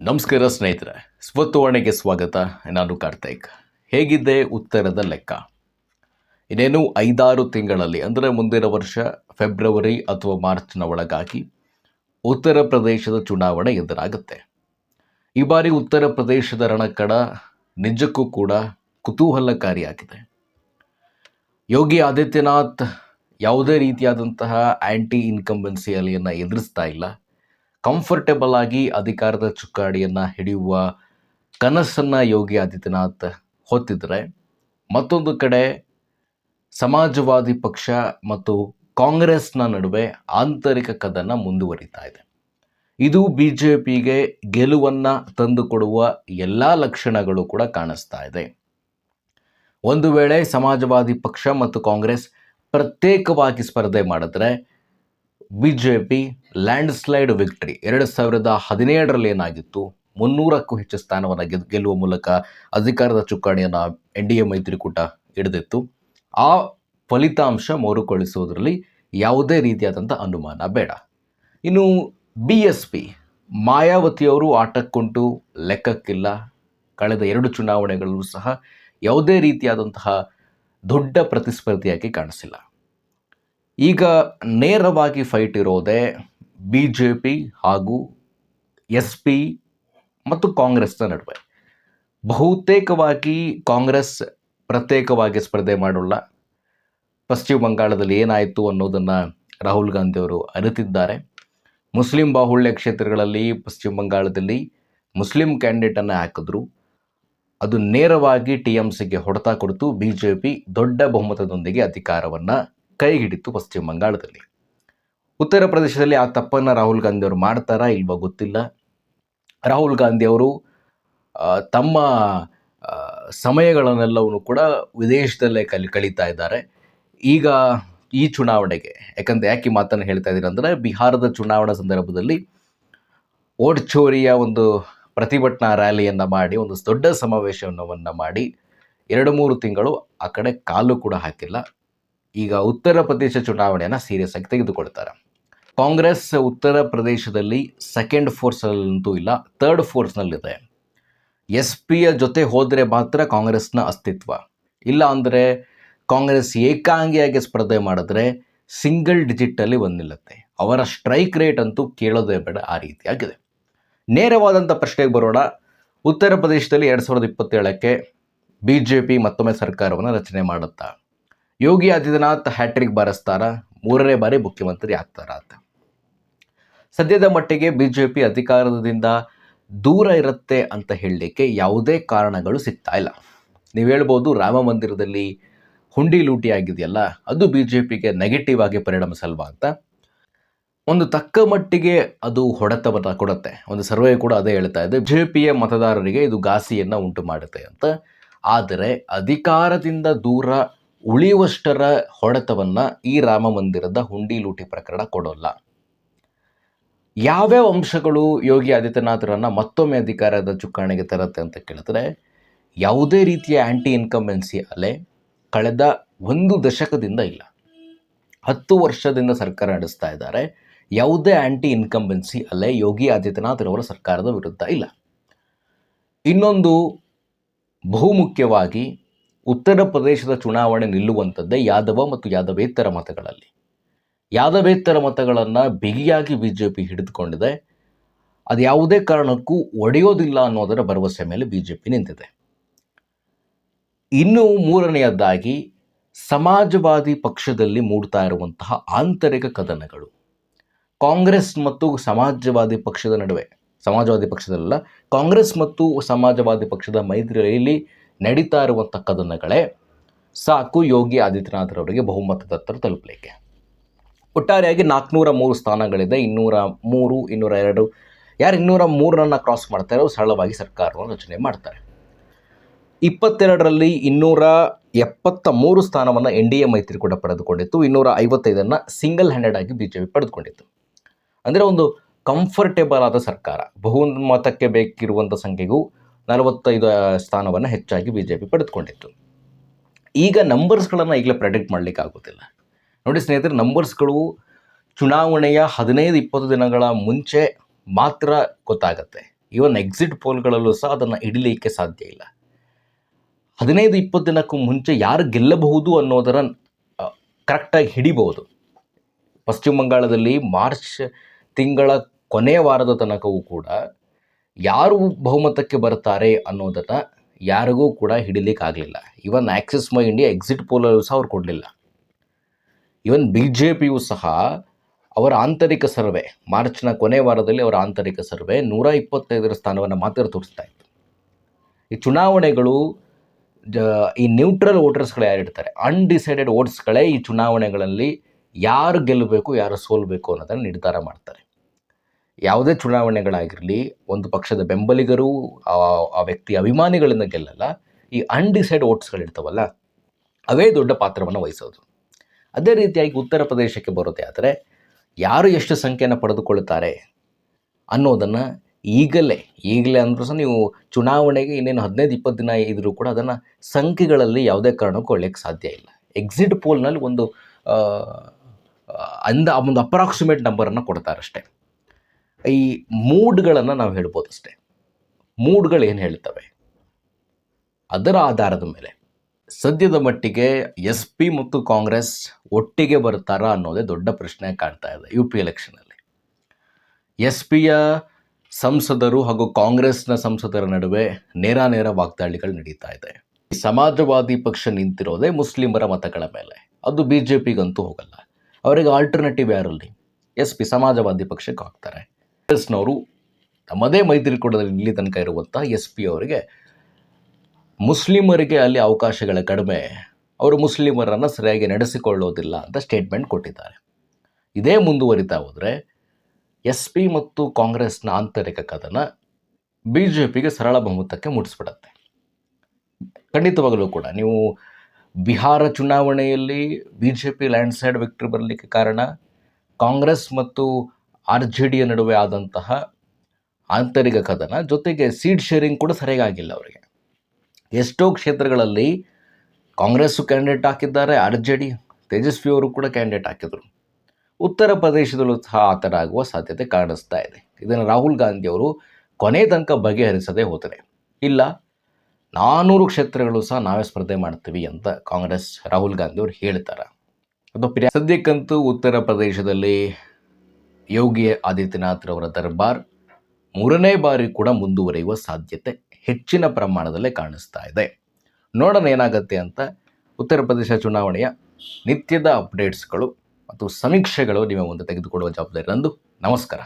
ನಮಸ್ಕಾರ ಸ್ನೇಹಿತರೆ, ಸ್ವತ್ತುವರ್ಣೆಗೆ ಸ್ವಾಗತ. ನಾನು ಕಾರ್ತಿಕ್. ಹೇಗಿದೆ ಉತ್ತರದ ಲೆಕ್ಕ? ಇನ್ನೇನು 5-6 ತಿಂಗಳಲ್ಲಿ ಅಂದರೆ ಮುಂದಿನ ವರ್ಷ ಫೆಬ್ರವರಿ ಅಥವಾ ಮಾರ್ಚ್ನ ಒಳಗಾಗಿ ಉತ್ತರ ಪ್ರದೇಶದ ಚುನಾವಣೆ ಎದುರಾಗುತ್ತೆ. ಈ ಬಾರಿ ಉತ್ತರ ಪ್ರದೇಶದ ರಣಕಣ ನಿಜಕ್ಕೂ ಕೂಡ ಕುತೂಹಲಕಾರಿಯಾಗಿದೆ. ಯೋಗಿ ಆದಿತ್ಯನಾಥ್ ಯಾವುದೇ ರೀತಿಯಾದಂತಹ ಆ್ಯಂಟಿ ಇನ್ಕಂಬೆನ್ಸಿ ಅಲೆಯನ್ನು ಎದುರಿಸ್ತಾ ಇಲ್ಲ. ಕಂಫರ್ಟೇಬಲ್ ಆಗಿ ಅಧಿಕಾರದ ಚುಕ್ಕಾಣಿಯನ್ನು ಹಿಡಿಯುವ ಕನಸನ್ನು ಯೋಗಿ ಆದಿತ್ಯನಾಥ್ ಹೊತ್ತಿದ್ರೆ, ಮತ್ತೊಂದು ಕಡೆ ಸಮಾಜವಾದಿ ಪಕ್ಷ ಮತ್ತು ಕಾಂಗ್ರೆಸ್ನ ನಡುವೆ ಆಂತರಿಕ ಕದನ ಮುಂದುವರಿತಾ ಇದೆ. ಇದು BJPಗೆ ಗೆಲುವನ್ನು ತಂದುಕೊಡುವ ಎಲ್ಲ ಲಕ್ಷಣಗಳು ಕೂಡ ಕಾಣಿಸ್ತಾ ಇದೆ. ಒಂದು ವೇಳೆ ಸಮಾಜವಾದಿ ಪಕ್ಷ ಮತ್ತು ಕಾಂಗ್ರೆಸ್ ಪ್ರತ್ಯೇಕವಾಗಿ ಸ್ಪರ್ಧೆ ಮಾಡಿದ್ರೆ BJP ಲ್ಯಾಂಡ್ಸ್ಲೈಡ್ ವಿಕ್ಟ್ರಿ 2017ರಲ್ಲಿ ಏನಾಗಿತ್ತು, 300ಕ್ಕೂ ಹೆಚ್ಚು ಸ್ಥಾನವನ್ನು ಗೆಲ್ಲುವ ಮೂಲಕ ಅಧಿಕಾರದ ಚುಕ್ಕಾಣಿಯನ್ನು NDA ಮೈತ್ರಿಕೂಟ ಹಿಡಿದಿತ್ತು. ಆ ಫಲಿತಾಂಶ ಮರುಕಳಿಸುವುದರಲ್ಲಿ ಯಾವುದೇ ರೀತಿಯಾದಂಥ ಅನುಮಾನ ಬೇಡ. ಇನ್ನು BSP ಮಾಯಾವತಿಯವರು ಆಟಕ್ಕುಂಟು ಲೆಕ್ಕಕ್ಕಿಲ್ಲ. ಕಳೆದ 2 ಚುನಾವಣೆಗಳಲ್ಲೂ ಸಹ ಯಾವುದೇ ರೀತಿಯಾದಂತಹ ದೊಡ್ಡ ಪ್ರತಿಸ್ಪರ್ಧಿಯಾಗಿ ಕಾಣಿಸಿಲ್ಲ. ಈಗ ನೇರವಾಗಿ ಫೈಟ್ ಇರೋದೇ BJP ಹಾಗೂ SP ಮತ್ತು ಕಾಂಗ್ರೆಸ್ನ ನಡುವೆ. ಬಹುತೇಕವಾಗಿ ಕಾಂಗ್ರೆಸ್ ಪ್ರತ್ಯೇಕವಾಗಿ ಸ್ಪರ್ಧೆ ಮಾಡೋಲ್ಲ. ಪಶ್ಚಿಮ ಬಂಗಾಳದಲ್ಲಿ ಏನಾಯಿತು ಅನ್ನೋದನ್ನು ರಾಹುಲ್ ಗಾಂಧಿಯವರು ಅರಿತಿದ್ದಾರೆ. ಮುಸ್ಲಿಂ ಬಾಹುಳ್ಯ ಕ್ಷೇತ್ರಗಳಲ್ಲಿ ಪಶ್ಚಿಮ ಬಂಗಾಳದಲ್ಲಿ ಮುಸ್ಲಿಂ ಕ್ಯಾಂಡಿಡೇಟನ್ನು ಹಾಕಿದ್ರು. ಅದು ನೇರವಾಗಿ TMCಗೆ ಹೊಡೆತ ಕೊಡ್ತು. BJP ದೊಡ್ಡ ಬಹುಮತದೊಂದಿಗೆ ಅಧಿಕಾರವನ್ನು ಕೈಹಿಡಿತು ಪಶ್ಚಿಮ ಬಂಗಾಳದಲ್ಲಿ. ಉತ್ತರ ಪ್ರದೇಶದಲ್ಲಿ ಆ ತಪ್ಪನ್ನು ರಾಹುಲ್ ಗಾಂಧಿಯವರು ಮಾಡ್ತಾರಾ ಇಲ್ವೋ ಗೊತ್ತಿಲ್ಲ. ರಾಹುಲ್ ಗಾಂಧಿಯವರು ತಮ್ಮ ಸಮಯಗಳನ್ನೆಲ್ಲವೂ ಕೂಡ ವಿದೇಶದಲ್ಲೇ ಕಳೀತಾ ಇದ್ದಾರೆ. ಈಗ ಈ ಚುನಾವಣೆಗೆ ಯಾಕೆ ಮಾತನ್ನು ಹೇಳ್ತಾ ಇದ್ದೀನಿ ಅಂದರೆ, ಬಿಹಾರದ ಚುನಾವಣಾ ಸಂದರ್ಭದಲ್ಲಿ ವೋಟ್ ಚೋರಿಯ ಒಂದು ಪ್ರತಿಭಟನಾ ರ್ಯಾಲಿಯನ್ನು ಮಾಡಿ, ಒಂದು ದೊಡ್ಡ ಸಮಾವೇಶವನ್ನು ಮಾಡಿ 2-3 ತಿಂಗಳು ಆ ಕಡೆ ಕಾಲು ಕೂಡ ಹಾಕಿಲ್ಲ. ಈಗ ಉತ್ತರ ಪ್ರದೇಶ ಚುನಾವಣೆಯನ್ನು ಸೀರಿಯಸ್ ಆಗಿ ತೆಗೆದುಕೊಳ್ತಾರೆ. ಕಾಂಗ್ರೆಸ್ ಉತ್ತರ ಪ್ರದೇಶದಲ್ಲಿ ಸೆಕೆಂಡ್ ಫೋರ್ಸಲ್ಲಂತೂ ಇಲ್ಲ, ಥರ್ಡ್ ಫೋರ್ಸ್ನಲ್ಲಿದೆ. SPಯ ಜೊತೆ ಹೋದರೆ ಮಾತ್ರ ಕಾಂಗ್ರೆಸ್ನ ಅಸ್ತಿತ್ವ. ಇಲ್ಲ ಅಂದರೆ ಕಾಂಗ್ರೆಸ್ ಏಕಾಂಗಿಯಾಗಿ ಸ್ಪರ್ಧೆ ಮಾಡಿದ್ರೆ ಸಿಂಗಲ್ ಡಿಜಿಟಲ್ಲಿ ನಿಲ್ಲುತ್ತೆ. ಅವರ ಸ್ಟ್ರೈಕ್ ರೇಟ್ ಅಂತೂ ಕೇಳೋದೇ ಬೇಡ, ಆ ರೀತಿಯಾಗಿದೆ. ನೇರವಾದಂಥ ಪ್ರಶ್ನೆಗೆ ಬರೋಣ. ಉತ್ತರ ಪ್ರದೇಶದಲ್ಲಿ 2027ಕ್ಕೆ BJP ಮತ್ತೊಮ್ಮೆ ಸರ್ಕಾರವನ್ನು ರಚನೆ ಮಾಡುತ್ತಾ? ಯೋಗಿ ಆದಿತ್ಯನಾಥ್ ಹ್ಯಾಟ್ರಿಕ್ ಬಾರಿಸ್ತಾರ, 3ನೇ ಬಾರಿ ಮುಖ್ಯಮಂತ್ರಿ ಆಗ್ತಾರ ಅಂತ? ಸದ್ಯದ ಮಟ್ಟಿಗೆ BJP ಅಧಿಕಾರದಿಂದ ದೂರ ಇರುತ್ತೆ ಅಂತ ಹೇಳಲಿಕ್ಕೆ ಯಾವುದೇ ಕಾರಣಗಳು ಸಿಗ್ತಾ ಇಲ್ಲ. ನೀವು ಹೇಳ್ಬೋದು, ರಾಮ ಮಂದಿರದಲ್ಲಿ ಹುಂಡಿ ಲೂಟಿ ಆಗಿದೆಯಲ್ಲ, ಅದು BJPಗೆ ನೆಗೆಟಿವ್ ಆಗಿ ಪರಿಣಮಿಸಲ್ವಾ ಅಂತ. ಒಂದು ತಕ್ಕ ಮಟ್ಟಿಗೆ ಅದು ಹೊಡೆತವನ್ನು ಕೊಡುತ್ತೆ. ಒಂದು ಸರ್ವೆ ಕೂಡ ಅದೇ ಹೇಳ್ತಾ ಇದೆ, BJPಯ ಮತದಾರರಿಗೆ ಇದು ಘಾಸಿಯನ್ನು ಉಂಟು ಮಾಡುತ್ತೆ ಅಂತ. ಆದರೆ ಅಧಿಕಾರದಿಂದ ದೂರ ಉಳಿಯುವಷ್ಟರ ಹೊಡೆತವನ್ನು ಈ ರಾಮ ಮಂದಿರದ ಹುಂಡಿ ಲೂಟಿ ಪ್ರಕರಣ ಕೊಡೋಲ್ಲ. ಯಾವ್ಯಾವ ಅಂಶಗಳು ಯೋಗಿ ಆದಿತ್ಯನಾಥರನ್ನು ಮತ್ತೊಮ್ಮೆ ಅಧಿಕಾರದ ಚುಕ್ಕಾಣಿಗೆ ತರುತ್ತೆ ಅಂತ ಕೇಳಿದ್ರೆ, ಯಾವುದೇ ರೀತಿಯ ಆ್ಯಂಟಿ ಇನ್ಕಂಬೆನ್ಸಿ ಅಲೆ ಕಳೆದ 1 ದಶಕದಿಂದ ಇಲ್ಲ. 10 ವರ್ಷದಿಂದ ಸರ್ಕಾರ ನಡೆಸ್ತಾ ಇದ್ದಾರೆ. ಯಾವುದೇ ಆ್ಯಂಟಿ ಇನ್ಕಂಬೆನ್ಸಿ ಅಲೆ ಯೋಗಿ ಆದಿತ್ಯನಾಥರವರ ಸರ್ಕಾರದ ವಿರುದ್ಧ ಇಲ್ಲ. ಇನ್ನೊಂದು ಬಹುಮುಖ್ಯವಾಗಿ, ಉತ್ತರ ಪ್ರದೇಶದ ಚುನಾವಣೆ ನಿಲ್ಲುವಂಥದ್ದೇ ಯಾದವ ಮತ್ತು ಯಾದವೇತರ ಮತಗಳಲ್ಲಿ. ಯಾದವೇತರ ಮತಗಳನ್ನು ಬಿಗಿಯಾಗಿ BJP ಹಿಡಿದುಕೊಂಡಿದೆ. ಅದು ಯಾವುದೇ ಕಾರಣಕ್ಕೂ ಒಡೆಯೋದಿಲ್ಲ ಅನ್ನೋದರ ಭರವಸೆ ಮೇಲೆ BJP ನಿಂತಿದೆ. ಇನ್ನು 3ನೇಯದ್ದಾಗಿ, ಸಮಾಜವಾದಿ ಪಕ್ಷದಲ್ಲಿ ಮೂಡ್ತಾ ಇರುವಂತಹ ಆಂತರಿಕ ಕದನಗಳು. ಕಾಂಗ್ರೆಸ್ ಮತ್ತು ಸಮಾಜವಾದಿ ಪಕ್ಷದ ನಡುವೆ, ಸಮಾಜವಾದಿ ಪಕ್ಷದಲ್ಲ, ಕಾಂಗ್ರೆಸ್ ಮತ್ತು ಸಮಾಜವಾದಿ ಪಕ್ಷದ ಮೈತ್ರಿಯಲ್ಲಿ ನಡೀತಾ ಇರುವಂಥ ಕದನಗಳೇ ಸಾಕು ಯೋಗಿ ಆದಿತ್ಯನಾಥರವರಿಗೆ ಬಹುಮತದತ್ತ ತಲುಪಲಿಕ್ಕೆ. ಒಟ್ಟಾರೆಯಾಗಿ 403 ಸ್ಥಾನಗಳಿದೆ. 203, 202, ಯಾರು 203ರನ್ನು ಕ್ರಾಸ್ ಮಾಡ್ತಾರೋ ಸರಳವಾಗಿ ಸರ್ಕಾರವನ್ನು ರಚನೆ ಮಾಡ್ತಾರೆ. 22ರಲ್ಲಿ 273 ಸ್ಥಾನವನ್ನು NDA ಮೈತ್ರಿಕೂಟ ಪಡೆದುಕೊಂಡಿತ್ತು. 255 ಸಿಂಗಲ್ ಹ್ಯಾಂಡೆಡ್ ಆಗಿ BJP ಪಡೆದುಕೊಂಡಿತ್ತು. ಅಂದರೆ ಒಂದು ಕಂಫರ್ಟೇಬಲ್ ಆದ ಸರ್ಕಾರ. ಬಹುಮತಕ್ಕೆ ಬೇಕಿರುವಂಥ ಸಂಖ್ಯೆಗೂ 45 ಸ್ಥಾನವನ್ನು ಹೆಚ್ಚಾಗಿ BJP ಪಡೆದುಕೊಂಡಿತ್ತು. ಈಗ ನಂಬರ್ಸ್ಗಳನ್ನು ಈಗಲೇ ಪ್ರೆಡಿಕ್ಟ್ ಮಾಡಲಿಕ್ಕೆ ಆಗೋದಿಲ್ಲ. ನೋಡಿ ಸ್ನೇಹಿತರೆ, ನಂಬರ್ಸ್ಗಳು ಚುನಾವಣೆಯ 15-20 ದಿನಗಳ ಮುಂಚೆ ಮಾತ್ರ ಗೊತ್ತಾಗುತ್ತೆ. ಈವನ್ ಎಕ್ಸಿಟ್ ಪೋಲ್ಗಳಲ್ಲೂ ಸಹ ಅದನ್ನು ಹಿಡಿಲಿಕ್ಕೆ ಸಾಧ್ಯ ಇಲ್ಲ. 15-20 ದಿನಕ್ಕೂ ಮುಂಚೆ ಯಾರು ಗೆಲ್ಲಬಹುದು ಅನ್ನೋದರ ಕರೆಕ್ಟಾಗಿ ಹಿಡಿಬಹುದು. ಪಶ್ಚಿಮ ಬಂಗಾಳದಲ್ಲಿ ಮಾರ್ಚ್ ತಿಂಗಳ ಕೊನೆಯ ವಾರದ ತನಕವೂ ಕೂಡ ಯಾರು ಬಹುಮತಕ್ಕೆ ಬರ್ತಾರೆ ಅನ್ನೋದನ್ನು ಯಾರಿಗೂ ಕೂಡ ಹಿಡಿಲಿಕ್ಕಾಗಲಿಲ್ಲ. ಇವನ್ ಆಕ್ಸಿಸ್ ಮೈ ಇಂಡಿಯಾ ಎಕ್ಸಿಟ್ ಪೋಲಲ್ಲೂ ಸಹ ಅವ್ರು ಕೊಡಲಿಲ್ಲ. ಇವನ್ BJPಯೂ ಸಹ ಅವರ ಆಂತರಿಕ ಸರ್ವೆ, ಮಾರ್ಚ್ನ ಕೊನೆ ವಾರದಲ್ಲಿ ಅವರ ಆಂತರಿಕ ಸರ್ವೆ 125 ಸ್ಥಾನವನ್ನು ಮಾತ್ರ ತೋರಿಸ್ತಾ ಇತ್ತು. ಈ ಚುನಾವಣೆಗಳು ಈ ನ್ಯೂಟ್ರಲ್ ವೋಟರ್ಸ್ಗಳು ಯಾರಿರ್ತಾರೆ, ಅನ್ಡಿಸೈಡೆಡ್ ವೋಟ್ಸ್ಗಳೇ ಈ ಚುನಾವಣೆಗಳಲ್ಲಿ ಯಾರು ಗೆಲ್ಲಬೇಕು ಯಾರು ಸೋಲಬೇಕು ಅನ್ನೋದನ್ನು ನಿರ್ಧಾರ ಮಾಡ್ತಾರೆ. ಯಾವುದೇ ಚುನಾವಣೆಗಳಾಗಿರಲಿ, ಒಂದು ಪಕ್ಷದ ಬೆಂಬಲಿಗರು ಆ ವ್ಯಕ್ತಿಯ ಅಭಿಮಾನಿಗಳಿಂದ ಗೆಲ್ಲಲ್ಲ, ಈ ಅನ್ಡಿಸೈಡ್ ವೋಟ್ಸ್ಗಳಿರ್ತಾವಲ್ಲ ಅವೇ ದೊಡ್ಡ ಪಾತ್ರವನ್ನು ವಹಿಸೋದು. ಅದೇ ರೀತಿಯಾಗಿ ಉತ್ತರ ಪ್ರದೇಶಕ್ಕೆ ಬರೋದೇ ಆದರೆ ಯಾರು ಎಷ್ಟು ಸಂಖ್ಯೆಯನ್ನು ಪಡೆದುಕೊಳ್ಳುತ್ತಾರೆ ಅನ್ನೋದನ್ನು ಈಗಲೇ ಅಂದರೂ ಸಹ ನೀವು ಚುನಾವಣೆಗೆ ಇನ್ನೇನು 15-20 ದಿನ ಇದ್ದರೂ ಕೂಡ ಅದನ್ನು ಸಂಖ್ಯೆಗಳಲ್ಲಿ ಯಾವುದೇ ಕಾರಣಕ್ಕೂ ಒಳ್ಳೆಯಕ್ಕೆ ಸಾಧ್ಯ ಇಲ್ಲ. ಎಕ್ಸಿಟ್ ಪೋಲ್ನಲ್ಲಿ ಒಂದು ಅಪ್ರಾಕ್ಸಿಮೇಟ್ ನಂಬರನ್ನು ಕೊಡ್ತಾರಷ್ಟೇ. ಈ ಮೂಡ್ಗಳನ್ನು ನಾವು ಹೇಳ್ಬೋದು ಅಷ್ಟೇ. ಮೂಡ್ಗಳು ಏನು ಹೇಳ್ತವೆ ಅದರ ಆಧಾರದ ಮೇಲೆ ಸದ್ಯದ ಮಟ್ಟಿಗೆ SP ಮತ್ತು ಕಾಂಗ್ರೆಸ್ ಒಟ್ಟಿಗೆ ಬರ್ತಾರಾ ಅನ್ನೋದೇ ದೊಡ್ಡ ಪ್ರಶ್ನೆ ಕಾಡ್ತಾ ಇದೆ. UP ಎಲೆಕ್ಷನಲ್ಲಿ SPಯ ಸಂಸದರು ಹಾಗೂ ಕಾಂಗ್ರೆಸ್ನ ಸಂಸದರ ನಡುವೆ ನೇರ ವಾಗ್ದಾಳಿಗಳು ನಡೀತಾ ಇದೆ. ಸಮಾಜವಾದಿ ಪಕ್ಷ ನಿಂತಿರೋದೇ ಮುಸ್ಲಿಮರ ಮತಗಳ ಮೇಲೆ. ಅದು BJPಗಂತೂ ಹೋಗಲ್ಲ. ಅವರಿಗೆ ಆಲ್ಟರ್ನೇಟಿವ್ ಯಾರಲ್ಲಿ? SP ಸಮಾಜವಾದಿ ಪಕ್ಷಕ್ಕೆ ಹಾಕ್ತಾರೆ. ಕಾಂಗ್ರೆಸ್ನವರು ತಮ್ಮದೇ ಮೈತ್ರಿಕೂಟದಲ್ಲಿ ಇಲ್ಲಿ ತನಕ ಇರುವಂತಹ SP ಅವರಿಗೆ ಮುಸ್ಲಿಮರಿಗೆ ಅಲ್ಲಿ ಅವಕಾಶಗಳ ಕಡಿಮೆ, ಅವರು ಮುಸ್ಲಿಮರನ್ನು ಸರಿಯಾಗಿ ನಡೆಸಿಕೊಳ್ಳೋದಿಲ್ಲ ಅಂತ ಸ್ಟೇಟ್ಮೆಂಟ್ ಕೊಟ್ಟಿದ್ದಾರೆ. ಇದೇ ಮುಂದುವರಿತಾ ಹೋದರೆ SP ಮತ್ತು ಕಾಂಗ್ರೆಸ್ನ ಆಂತರಿಕ ಕದನ BJPಗೆ ಸರಳ ಬಹುಮತಕ್ಕೆ ಮುಟ್ಟಿಸ್ಬಿಡತ್ತೆ. ಖಂಡಿತವಾಗಲೂ ಕೂಡ ನೀವು ಬಿಹಾರ ಚುನಾವಣೆಯಲ್ಲಿ BJP ಲ್ಯಾಂಡ್ಸ್ಲೈಡ್ ವಿಕ್ಟ್ರಿ ಬರಲಿಕ್ಕೆ ಕಾರಣ ಕಾಂಗ್ರೆಸ್ ಮತ್ತು RJDಯ ನಡುವೆ ಆದಂತಹ ಆಂತರಿಕ ಕದನ, ಜೊತೆಗೆ ಸೀಟ್ ಶೇರಿಂಗ್ ಕೂಡ ಸರಿಯಾಗಿಲ್ಲ ಅವರಿಗೆ. ಎಷ್ಟೋ ಕ್ಷೇತ್ರಗಳಲ್ಲಿ ಕಾಂಗ್ರೆಸ್ಸು ಕ್ಯಾಂಡಿಡೇಟ್ ಹಾಕಿದ್ದಾರೆ, RJD ತೇಜಸ್ವಿ ಅವರು ಕೂಡ ಕ್ಯಾಂಡಿಡೇಟ್ ಹಾಕಿದರು. ಉತ್ತರ ಪ್ರದೇಶದಲ್ಲೂ ಸಹ ಆ ಥರ ಆಗುವ ಸಾಧ್ಯತೆ ಕಾಣಿಸ್ತಾ ಇದೆ. ಇದನ್ನು ರಾಹುಲ್ ಗಾಂಧಿ ಅವರು ಕೊನೆ ತನಕ ಬಗೆಹರಿಸದೇ ಹೋದರೆ, ಇಲ್ಲ 400 ಕ್ಷೇತ್ರಗಳು ಸಹ ನಾವೇ ಸ್ಪರ್ಧೆ ಮಾಡ್ತೀವಿ ಅಂತ ಕಾಂಗ್ರೆಸ್ ರಾಹುಲ್ ಗಾಂಧಿ ಅವರು ಹೇಳ್ತಾರೆ. ಅದು ಸದ್ಯಕ್ಕಂತೂ ಉತ್ತರ ಪ್ರದೇಶದಲ್ಲಿ ಯೋಗಿ ಆದಿತ್ಯನಾಥ್ ಅವರ ದರ್ಬಾರ್ 3ನೇ ಬಾರಿ ಕೂಡ ಮುಂದುವರಿಯುವ ಸಾಧ್ಯತೆ ಹೆಚ್ಚಿನ ಪ್ರಮಾಣದಲ್ಲೇ ಕಾಣಿಸ್ತಾ ಇದೆ. ನೋಡೋಣ ಏನಾಗುತ್ತೆ ಅಂತ. ಉತ್ತರ ಪ್ರದೇಶ ಚುನಾವಣೆಯ ನಿತ್ಯದ ಅಪ್ಡೇಟ್ಸ್ಗಳು ಮತ್ತು ಸಮೀಕ್ಷೆಗಳು ನಿಮ್ಮ ಮುಂದೆ ತೆಗೆದುಕೊಡುವ ಜವಾಬ್ದಾರಿ ನಂದು. ನಮಸ್ಕಾರ.